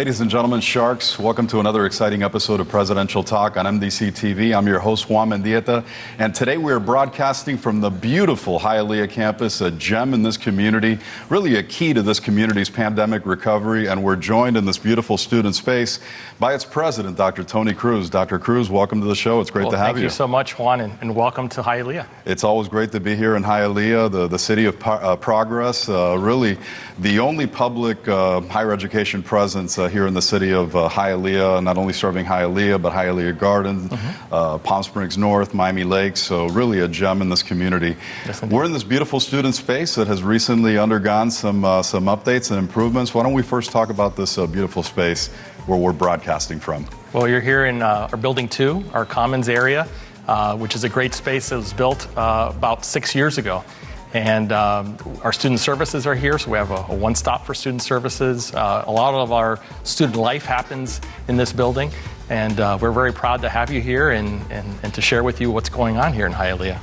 Ladies and gentlemen, Sharks, welcome to another exciting episode of Presidential Talk on MDC TV. I'm your host, Juan Mendieta, and today we are broadcasting from the beautiful Hialeah Campus, a gem in this community, really a key to this community's pandemic recovery, and we're joined in this beautiful student space by its president, Dr. Tony Cruz. Dr. Cruz, welcome to the show. It's great to have you. Thank you so much, Juan, and welcome to Hialeah. It's always great to be here in Hialeah, the city of progress, really the only public higher education presence here in the city of Hialeah, not only serving Hialeah, but Hialeah Gardens, Palm Springs North, Miami Lakes, so really a gem in this community. Yes, we're in this beautiful student space that has recently undergone some updates and improvements. Why don't we first talk about this beautiful space where we're broadcasting from? Well, you're here in our Building 2, our Commons area, which is a great space that was built about 6 years ago. And our student services are here, so we have a one-stop for student services. A lot of our student life happens in this building, and we're very proud to have you here and to share with you what's going on here in Hialeah.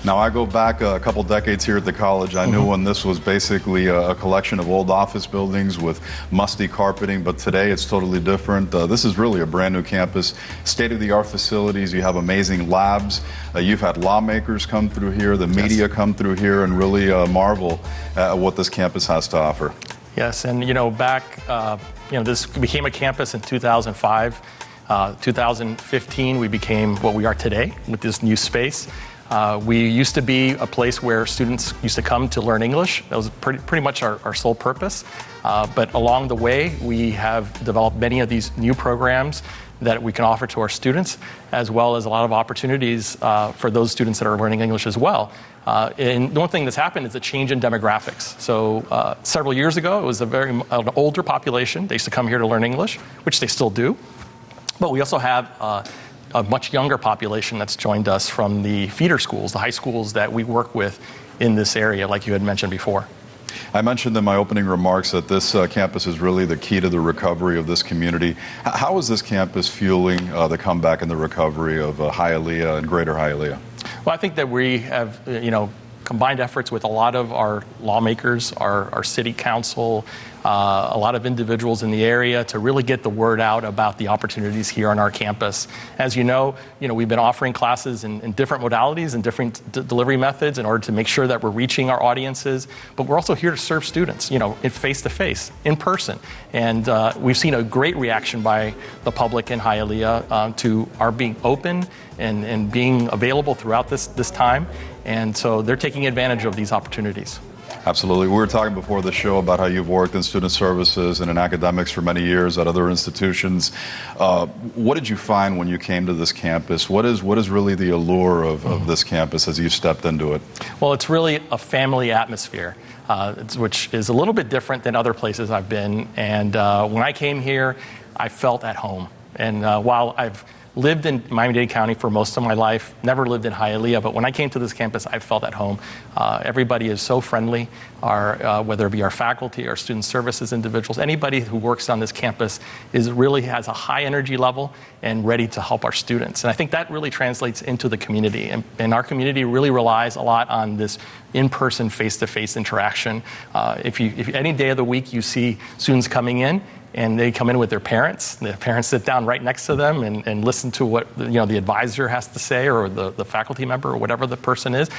Now, I go back a couple decades here at the college. I knew when this was basically a collection of old office buildings with musty carpeting, but today it's totally different. This is really a brand new campus, state-of-the-art facilities. You have amazing labs. You've had lawmakers come through here, the media come through here, and really marvel at what this campus has to offer. Yes, and this became a campus in 2005. 2015, we became what we are today with this new space. We used to be a place where students used to come to learn English. That was pretty much our sole purpose. But along the way, we have developed many of these new programs that we can offer to our students, as well as a lot of opportunities for those students that are learning English as well. And the one thing that's happened is a change in demographics. So several years ago, it was an older population. They used to come here to learn English, which they still do. But we also have a much younger population that's joined us from the feeder schools, the high schools that we work with in this area, like you had mentioned before. I mentioned in my opening remarks that this campus is really the key to the recovery of this community. How is this campus fueling the comeback and the recovery of Hialeah and greater Hialeah? Well, I think that we have, combined efforts with a lot of our lawmakers, our city council, a lot of individuals in the area to really get the word out about the opportunities here on our campus. As you know, we've been offering classes in different modalities and different delivery methods in order to make sure that we're reaching our audiences. But we're also here to serve students, face-to-face, in person. And we've seen a great reaction by the public in Hialeah to our being open and being available throughout this time. And so they're taking advantage of these opportunities. Absolutely. We were talking before the show about how you've worked in student services and in academics for many years at other institutions. What did you find when you came to this campus? What is really the allure of this campus as you stepped into it? Well, it's really a family atmosphere, which is a little bit different than other places I've been. And when I came here, I felt at home. And while I've lived in Miami-Dade County for most of my life, never lived in Hialeah, but when I came to this campus, I felt at home. Everybody is so friendly, whether it be our faculty, our student services individuals, anybody who works on this campus really has a high energy level and ready to help our students. And I think that really translates into the community. And our community really relies a lot on this in-person, face-to-face interaction. If any day of the week you see students coming in, and they come in with their parents. The parents sit down right next to them and listen to what the advisor has to say, or the faculty member, or whatever the person is.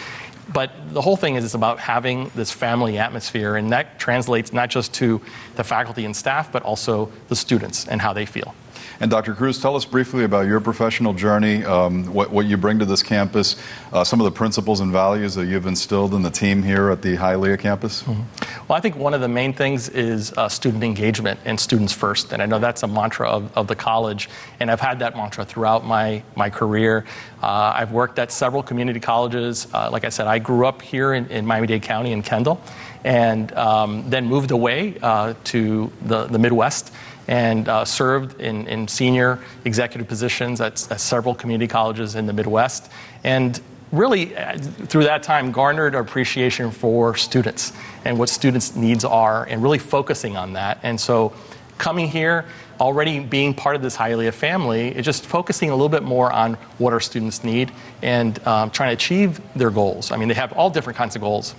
But the whole thing is about having this family atmosphere, and that translates not just to the faculty and staff, but also the students and how they feel. And Dr. Cruz, tell us briefly about your professional journey, what you bring to this campus, some of the principles and values that you've instilled in the team here at the Hialeah campus. Well, I think one of the main things is student engagement and students first. And I know that's a mantra of the college, and I've had that mantra throughout my career. I've worked at several community colleges. Like I said, I grew up here in Miami-Dade County in Kendall, and then moved away to the Midwest, and served in senior executive positions at several community colleges in the Midwest. And really, through that time, garnered appreciation for students and what students' needs are, and really focusing on that. And so coming here, already being part of this Hialeah family, is just focusing a little bit more on what our students need and trying to achieve their goals. I mean, they have all different kinds of goals.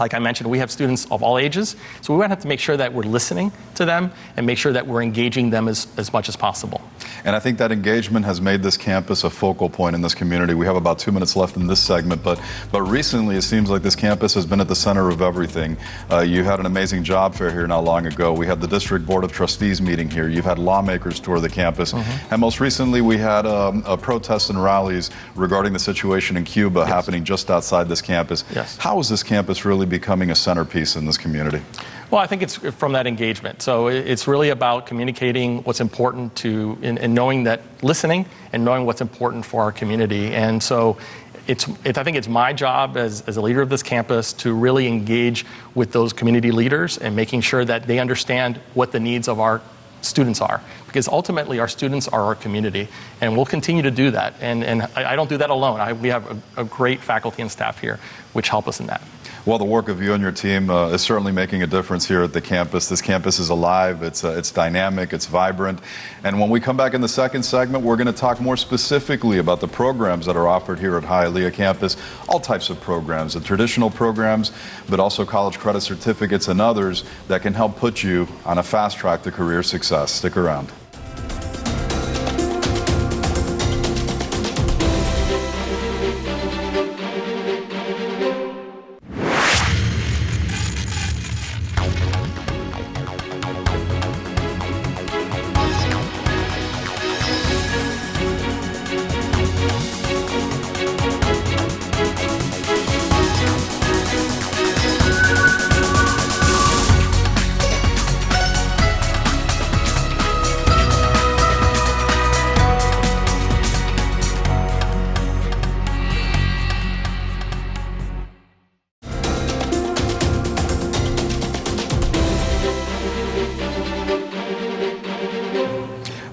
Like I mentioned, we have students of all ages, so we want to have to make sure that we're listening to them and make sure that we're engaging them as much as possible. And I think that engagement has made this campus a focal point in this community. We have about 2 minutes left in this segment, but recently it seems like this campus has been at the center of everything. You had an amazing job fair here not long ago. We had the District Board of Trustees meeting here. You've had lawmakers tour the campus. And most recently we had protests and rallies regarding the situation in Cuba happening just outside this campus. How is this campus really becoming a centerpiece in this community? Well, I think it's from that engagement. So it's really about communicating what's important to, and knowing that, listening and knowing what's important for our community. And so I think it's my job as a leader of this campus to really engage with those community leaders and making sure that they understand what the needs of our students are. Because ultimately our students are our community, and we'll continue to do that. And I don't do that alone. We have a great faculty and staff here which help us in that. Well, the work of you and your team is certainly making a difference here at the campus. This campus is alive, it's dynamic, it's vibrant. And when we come back in the second segment, we're going to talk more specifically about the programs that are offered here at Hialeah Campus. All types of programs, the traditional programs, but also college credit certificates and others that can help put you on a fast track to career success. Stick around.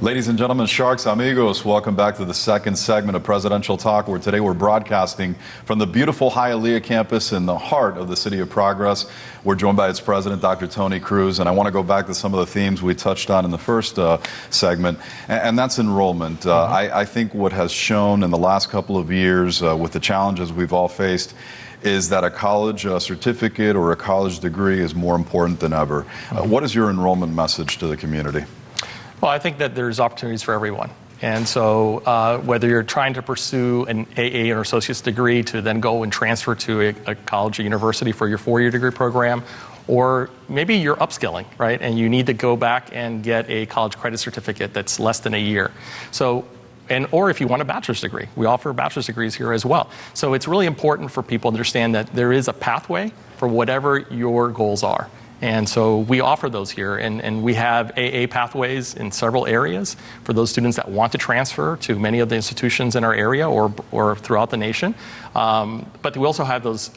Ladies and gentlemen, Sharks, amigos, welcome back to the second segment of Presidential Talk, where today we're broadcasting from the beautiful Hialeah campus in the heart of the City of Progress. We're joined by its president, Dr. Tony Cruz, and I want to go back to some of the themes we touched on in the first segment, and that's enrollment. I think what has shown in the last couple of years with the challenges we've all faced is that a college certificate or a college degree is more important than ever. What is your enrollment message to the community? Well, I think that there's opportunities for everyone. And so whether you're trying to pursue an AA or associate's degree to then go and transfer to a college or university for your 4-year degree program, or maybe you're upskilling, right? And you need to go back and get a college credit certificate that's less than a year. So, or if you want a bachelor's degree, we offer bachelor's degrees here as well. So it's really important for people to understand that there is a pathway for whatever your goals are. And so we offer those here, and we have AA pathways in several areas for those students that want to transfer to many of the institutions in our area or throughout the nation. But we also have those.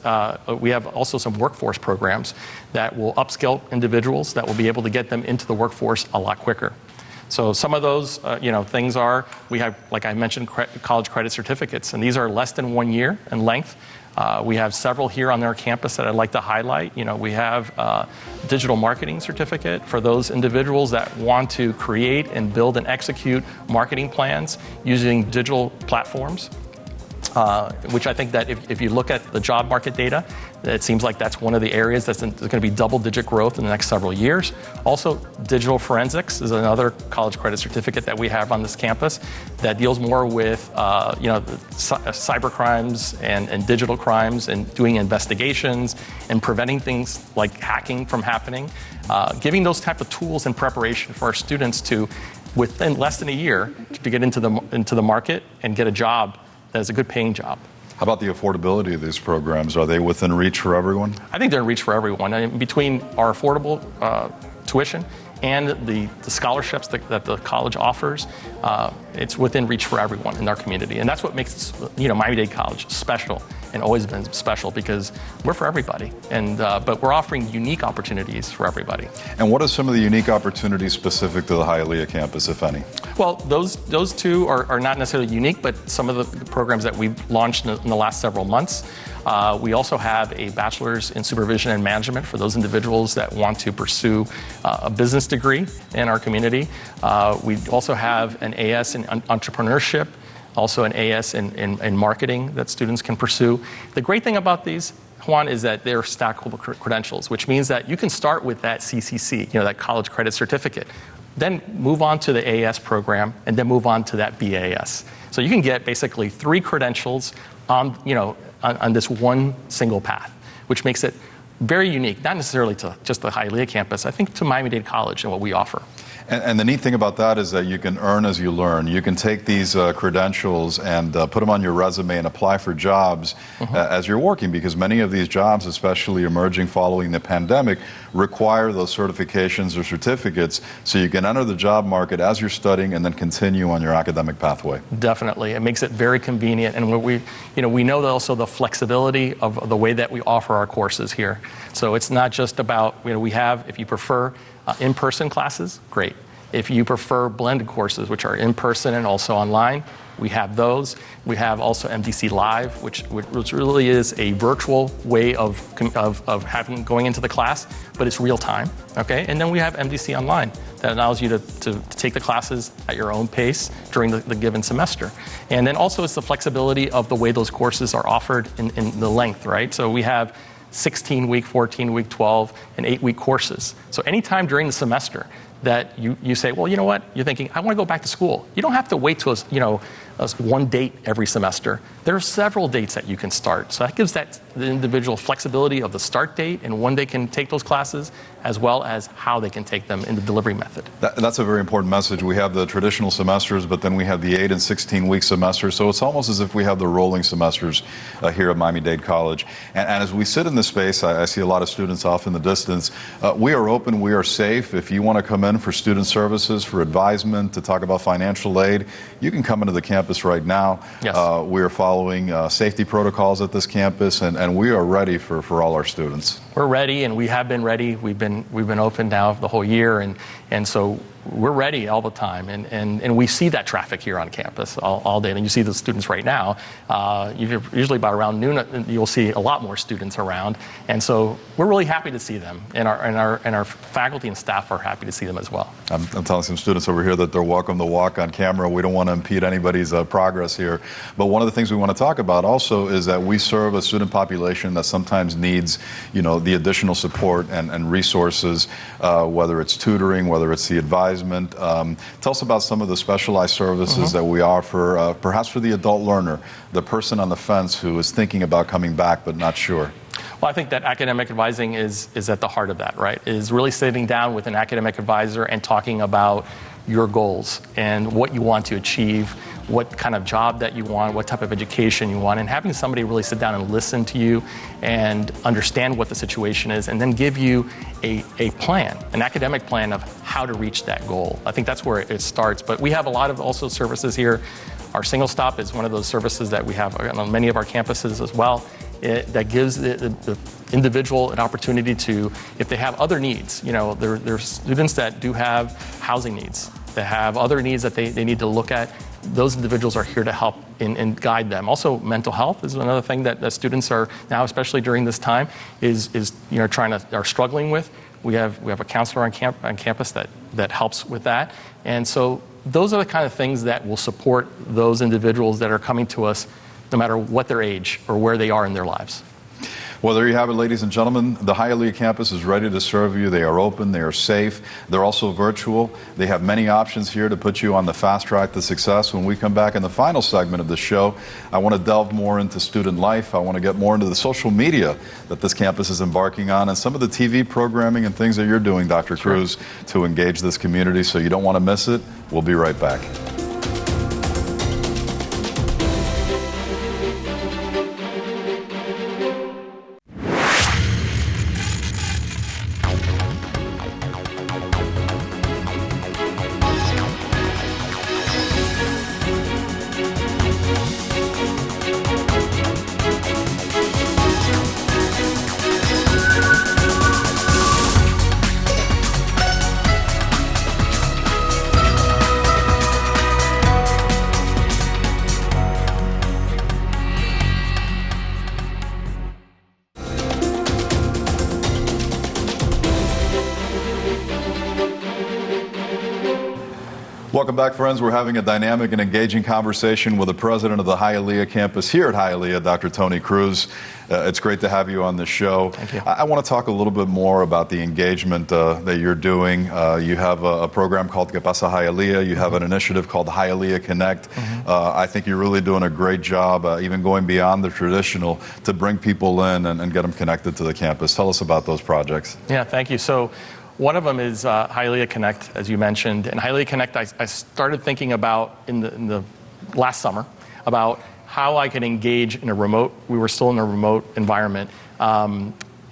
We have also some workforce programs that will upskill individuals that will be able to get them into the workforce a lot quicker. So some of those, things are, we have, like I mentioned, college credit certificates, and these are less than 1 year in length. We have several here on our campus that I'd like to highlight. We have a digital marketing certificate for those individuals that want to create and build and execute marketing plans using digital platforms, which I think that if you look at the job market data, it seems like that's one of the areas that's going to be double-digit growth in the next several years. Also, digital forensics is another college credit certificate that we have on this campus that deals more with cyber crimes and digital crimes and doing investigations and preventing things like hacking from happening. Giving those type of tools in preparation for our students to, within less than a year, to get into the market and get a job that is a good paying job. How about the affordability of these programs? Are they within reach for everyone? I think they're in reach for everyone. I mean, between our affordable tuition and the scholarships that the college offers, it's within reach for everyone in our community. And that's what makes Miami-Dade College special and always been special, because we're for everybody. But we're offering unique opportunities for everybody. And what are some of the unique opportunities specific to the Hialeah campus, if any? Well, those two are not necessarily unique, but some of the programs that we've launched in the last several months. We also have a bachelor's in supervision and management for those individuals that want to pursue a business degree in our community. We also have an AS in entrepreneurship, also an AS in marketing that students can pursue. The great thing about these, Juan, is that they're stackable credentials, which means that you can start with that CCC, that college credit certificate, then move on to the AS program, and then move on to that BAS. So you can get basically 3 credentials on this one single path, which makes it very unique, not necessarily to just the Hialeah campus, I think to Miami-Dade College and what we offer. And the neat thing about that is that you can earn as you learn. You can take these credentials and put them on your resume and apply for jobs as you're working, because many of these jobs, especially emerging following the pandemic, require those certifications or certificates, so you can enter the job market as you're studying and then continue on your academic pathway. Definitely. It makes it very convenient, and we know also the flexibility of the way that we offer our courses here. So it's not just about, we have, if you prefer in-person classes, great. If you prefer blended courses, which are in-person and also online, we have those. We have also MDC Live, which really is a virtual way of going into the class, but it's real time. Okay, and then we have MDC Online that allows you to take the classes at your own pace during the given semester. And then also it's the flexibility of the way those courses are offered in the length, right? So we have 16-week, 14-week, 12, and 8-week courses. So anytime during the semester that you say, well, you know what, you're thinking, I want to go back to school. You don't have to wait till one date every semester. There are several dates that you can start. So that gives the individual flexibility of the start date and when they can take those classes, as well as how they can take them in the delivery method. That's a very important message. We have the traditional semesters, but then we have the 8 and 16-week semesters. So it's almost as if we have the rolling semesters here at Miami-Dade College. And as we sit in this space, I see a lot of students off in the distance. We are open, we are safe. If you want to come in for student services, for advisement, to talk about financial aid, you can come into the campus right now. Yes. We are following safety protocols at this campus, and we are ready for all our students. We're ready, and we have been ready. We've been open now the whole year, and so we're ready all the time, and we see that traffic here on campus all day. And you see the students right now. Usually by around noon, you'll see a lot more students around, and so we're really happy to see them, and our faculty and staff are happy to see them as well. I'm telling some students over here that they're welcome to walk on camera. We don't want to impede anybody's progress here, but one of the things we want to talk about also is that we serve a student population that sometimes needs, the additional support and resources, whether it's tutoring, whether it's the advice. Tell us about some of the specialized services that we offer, perhaps for the adult learner, the person on the fence who is thinking about coming back but not sure. Well, I think that academic advising is at the heart of that, right? Is really sitting down with an academic advisor and talking about your goals and what you want to achieve, what kind of job that you want, what type of education you want, and having somebody really sit down and listen to you and understand what the situation is, and then give you a plan, an academic plan of how to reach that goal. I think that's where it starts. But we have a lot of also services here. Our single stop is one of those services that we have on many of our campuses as well. That gives the individual an opportunity to, if they have other needs, there's students that do have housing needs, that have other needs that they need to look at. Those individuals are here to help and guide them. Also, mental health is another thing that students are now, especially during this time, are struggling with. We have a counselor on campus that helps with that, and so those are the kind of things that will support those individuals that are coming to us, no matter what their age or where they are in their lives. Well, there you have it, ladies and gentlemen. The Hialeah campus is ready to serve you. They are open, they are safe, they're also virtual. They have many options here to put you on the fast track to success. When we come back in the final segment of the show, I want to delve more into student life. I want to get more into the social media that this campus is embarking on, and some of the TV programming and things that you're doing, Dr. Cruz, to engage this community. So you don't want to miss it. We'll be right back. Welcome back, friends. We're having a dynamic and engaging conversation with the president of the Hialeah Campus here at Hialeah, Dr. Tony Cruz. It's great to have you on the show. Thank you. I want to talk a little bit more about the engagement that you're doing. You have a program called Que Pasa Hialeah. You have an initiative called Hialeah Connect. I think you're really doing a great job, even going beyond the traditional, to bring people in and get them connected to the campus. Tell us about those projects. Yeah, thank you. So one of them is Hialeah Connect, as you mentioned. And Hialeah Connect, I started thinking about in the last summer about how I could engage in a remote, we were still in a remote environment,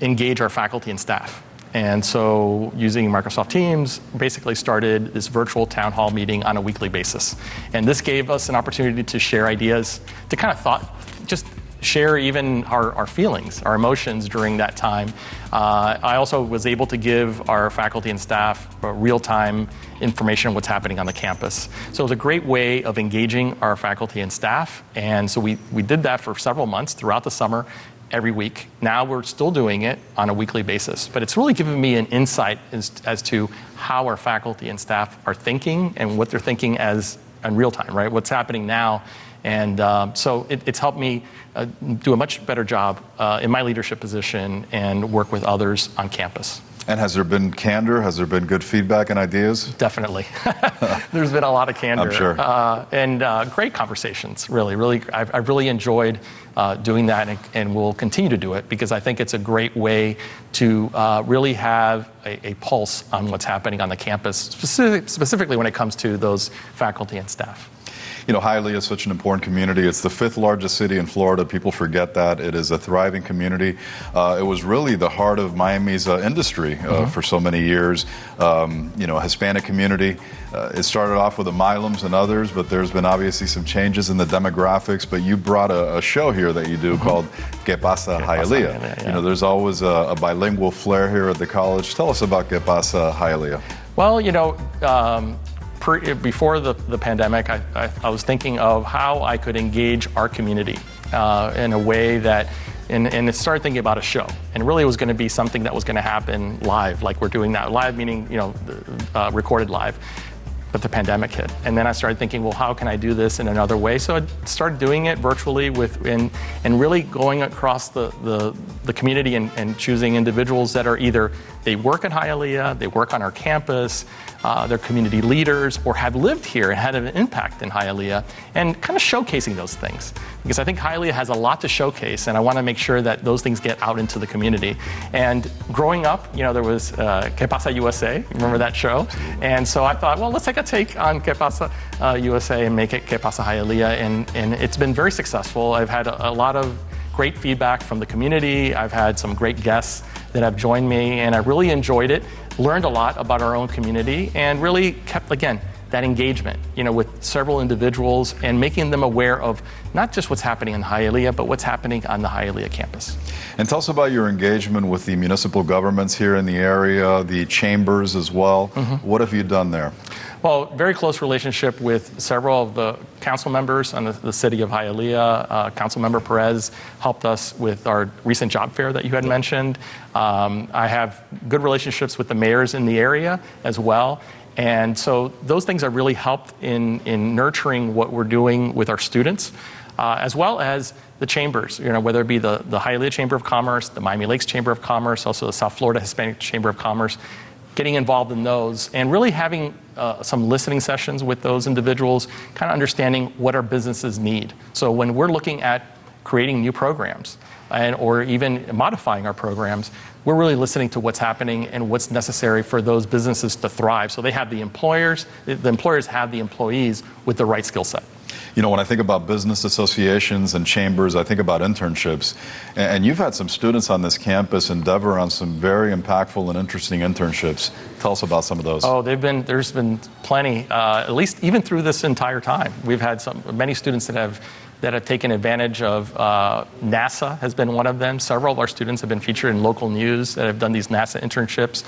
engage our faculty and staff. And so using Microsoft Teams, basically started this virtual town hall meeting on a weekly basis. And this gave us an opportunity to share ideas, to kind of just share even our feelings, our emotions during that time. I also was able to give our faculty and staff real-time information on what's happening on the campus. So it was a great way of engaging our faculty and staff. And so we did that for several months throughout the summer, every week. Now we're still doing it on a weekly basis. But it's really given me an insight as to how our faculty and staff are thinking and what they're thinking as in real time, right? What's happening now. And so it's helped me do a much better job in my leadership position and work with others on campus. And has there been candor? Has there been good feedback and ideas? Definitely. There's been a lot of candor. I'm sure. And great conversations, really. I've really enjoyed doing that and will continue to do it because I think it's a great way to really have a pulse on what's happening on the campus, specifically when it comes to those faculty and staff. You know, Hialeah is such an important community. It's the 5th largest city in Florida. People forget that. It is a thriving community. It was really the heart of Miami's industry for so many years. You know, a Hispanic community. It started off with the Milams and others, but there's been obviously some changes in the demographics. But you brought a show here that you do called Que Pasa Hialeah. Yeah. You know, there's always a bilingual flair here at the college. Tell us about Que Pasa Hialeah. Well, you know, before the pandemic, I was thinking of how I could engage our community in a way that, and it started thinking about a show. And really it was going to be something that was going to happen live, like we're doing now. Live meaning, you know, recorded live. But the pandemic hit. And then I started thinking, well, how can I do this in another way? So I started doing it virtually and really going across the community and choosing individuals that are either they work at Hialeah, they work on our campus, they're community leaders, or have lived here and had an impact in Hialeah, and kind of showcasing those things. Because I think Hialeah has a lot to showcase, and I want to make sure that those things get out into the community. And growing up, you know, there was Que Pasa USA, remember that show? And so I thought, well, let's take a take on Que Pasa USA and make it Que Pasa Hialeah, and it's been very successful. I've had a lot of great feedback from the community. I've had some great guests that have joined me, and I really enjoyed it, learned a lot about our own community, and really kept, again, that engagement, you know, with several individuals and making them aware of not just what's happening in Hialeah, but what's happening on the Hialeah campus. And tell us about your engagement with the municipal governments here in the area, the chambers as well. What have you done there? Well, very close relationship with several of the council members on the city of Hialeah. Councilmember Perez helped us with our recent job fair that you had mentioned. I have good relationships with the mayors in the area as well. And so those things have really helped in nurturing what we're doing with our students, as well as the chambers, you know, whether it be the Hialeah Chamber of Commerce, the Miami Lakes Chamber of Commerce, also the South Florida Hispanic Chamber of Commerce, getting involved in those and really having some listening sessions with those individuals, kind of understanding what our businesses need. So when we're looking at creating new programs or even modifying our programs, we're really listening to what's happening and what's necessary for those businesses to thrive. So they have the employers have the employees with the right skill set. You know, when I think about business associations and chambers, I think about internships. And you've had some students on this campus endeavor on some very impactful and interesting internships. Tell us about some of those. Oh, there's been plenty, at least even through this entire time. We've had many students that have taken advantage of NASA has been one of them. Several of our students have been featured in local news that have done these NASA internships.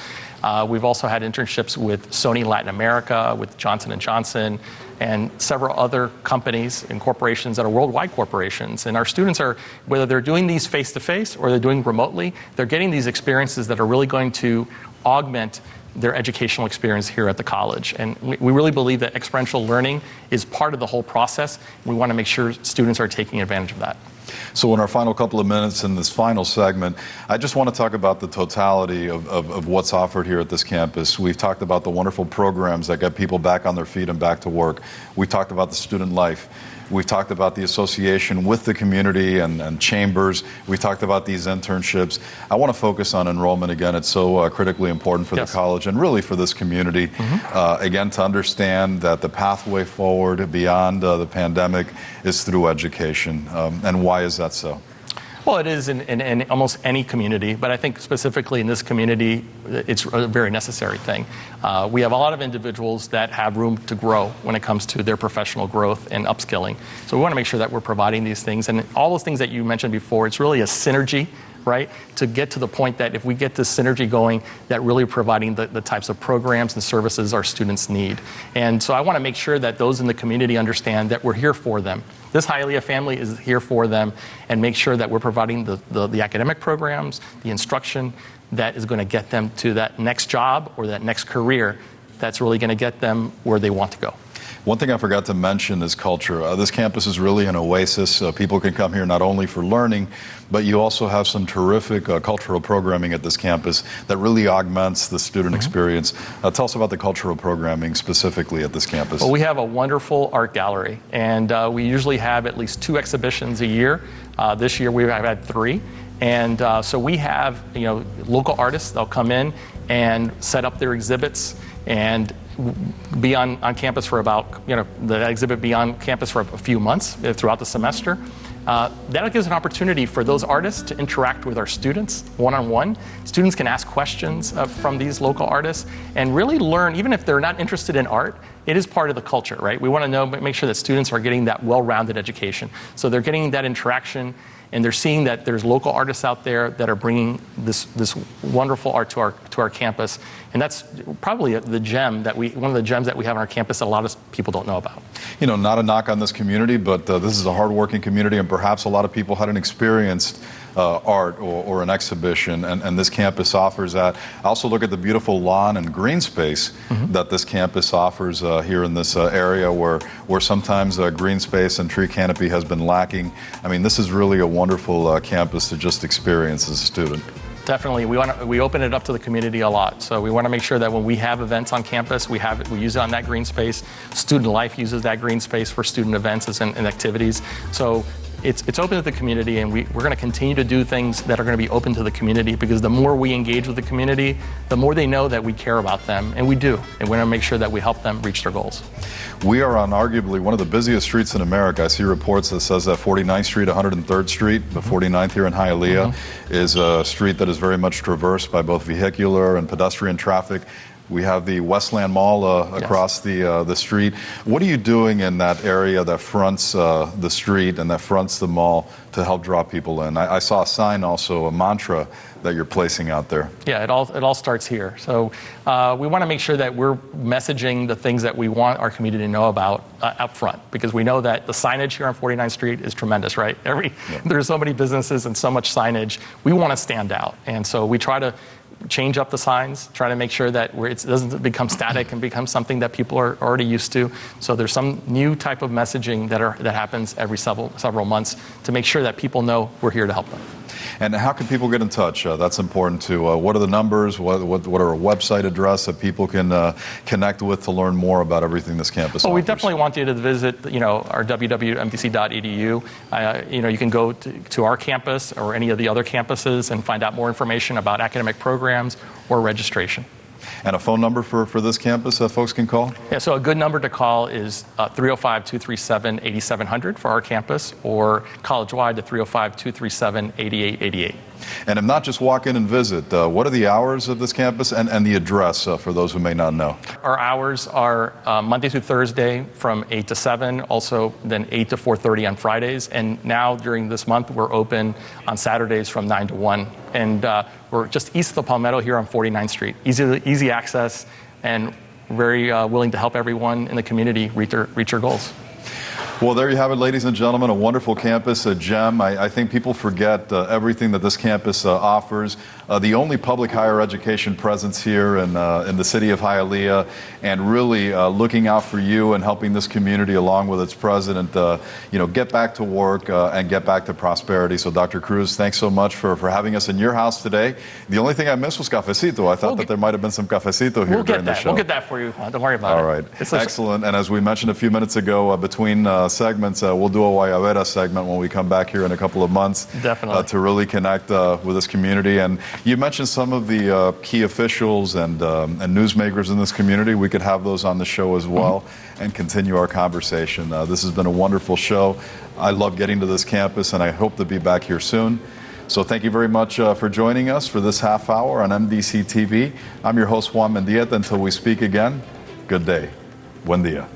We've also had internships with Sony Latin America, with Johnson & Johnson, and several other companies and corporations that are worldwide corporations. And our students are, whether they're doing these face-to-face or they're doing remotely, they're getting these experiences that are really going to augment their educational experience here at the college. And we really believe that experiential learning is part of the whole process. We want to make sure students are taking advantage of that. So in our final couple of minutes in this final segment, I just want to talk about the totality of what's offered here at this campus. We've talked about the wonderful programs that get people back on their feet and back to work. We've talked about the student life. We've talked about the association with the community and chambers. We've talked about these internships. I want to focus on enrollment again. It's so critically important for the college and really for this community. Again, to understand that the pathway forward beyond the pandemic is through education. And why is that so? Well, it is in almost any community, but I think specifically in this community, it's a very necessary thing. We have a lot of individuals that have room to grow when it comes to their professional growth and upskilling. So we want to make sure that we're providing these things. And all those things that you mentioned before, it's really a synergy, right? To get to the point that if we get this synergy going, that really providing the types of programs and services our students need. And so I want to make sure that those in the community understand that we're here for them. This Hialeah family is here for them, and make sure that we're providing the academic programs, the instruction that is going to get them to that next job or that next career that's really going to get them where they want to go. One thing I forgot to mention is culture. This campus is really an oasis. People can come here not only for learning, but you also have some terrific cultural programming at this campus that really augments the student experience. Tell us about the cultural programming specifically at this campus. Well, we have a wonderful art gallery, and we usually have at least 2 exhibitions a year. This year we have had 3. And so we have, local artists. They'll come in and set up their exhibits and be on campus for about, the exhibit be on campus for a few months throughout the semester. That gives an opportunity for those artists to interact with our students one-on-one. Students can ask questions from these local artists and really learn, even if they're not interested in art, it is part of the culture, right? We want to make sure that students are getting that well-rounded education. So they're getting that interaction, and they're seeing that there's local artists out there that are bringing this wonderful art to our campus, and that's probably one of the gems that we have on our campus that a lot of people don't know about. Not a knock on this community, but this is a hardworking community, and perhaps a lot of people hadn't experienced art or an exhibition, and this campus offers that. I also look at the beautiful lawn and green space that this campus offers here in this area where sometimes green space and tree canopy has been lacking. I mean, this is really a wonderful campus to just experience as a student. Definitely, we open it up to the community a lot. So we want to make sure that when we have events on campus, we use it on that green space. Student Life uses that green space for student events and activities. So it's open to the community, and we're going to continue to do things that are going to be open to the community, because the more we engage with the community, the more they know that we care about them, and we do. And we want to make sure that we help them reach their goals. We are on arguably one of the busiest streets in America. I see reports that says that 49th Street, 103rd Street, the 49th here in Hialeah, is a street that is very much traversed by both vehicular and pedestrian traffic. We have the Westland Mall across the street. What are you doing in that area that fronts the street and that fronts the mall to help draw people in? I saw a sign also, a mantra that you're placing out there. Yeah, it all starts here. So we want to make sure that we're messaging the things that we want our community to know about up front, because we know that the signage here on 49th Street is tremendous, right? There's so many businesses and so much signage. We want to stand out, and so we try to change up the signs, try to make sure that it doesn't become static and become something that people are already used to. So there's some new type of messaging that happens every several months to make sure that people know we're here to help them. And how can people get in touch? That's important too. What are the numbers? What are a website address that people can connect with to learn more about everything this campus offers? We definitely want you to visit, our www.mdc.edu. You can go to our campus or any of the other campuses and find out more information about academic programs or registration. And a phone number for this campus that folks can call? Yeah, so a good number to call is 305-237-8700 for our campus, or college-wide to 305-237-8888. And if not, just walk in and visit. What are the hours of this campus and the address for those who may not know? Our hours are Monday through Thursday from 8 to 7, also then 8 to 4:30 on Fridays. And now during this month, we're open on Saturdays from 9 to 1. And we're just east of the Palmetto here on 49th Street. Easy access, and very willing to help everyone in the community reach their goals. Well, there you have it, ladies and gentlemen, a wonderful campus, a gem. I think people forget everything that this campus offers. the only public higher education presence here in the city of Hialeah, and really looking out for you and helping this community along with its president, get back to work and get back to prosperity. So Dr. Cruz, thanks so much for having us in your house today. The only thing I missed was cafecito. I thought that there might have been some cafecito here during the show. We'll get that for you. Don't worry about it. All right. Excellent. And as we mentioned a few minutes ago, between segments, we'll do a Guayabera segment when we come back here in a couple of months. Definitely. To really connect with this community. And you mentioned some of the key officials and newsmakers in this community. We could have those on the show as well and continue our conversation. This has been a wonderful show. I love getting to this campus, and I hope to be back here soon. So thank you very much for joining us for this half hour on MDC TV. I'm your host, Juan Mendieta. Until we speak again, good day. Buen día.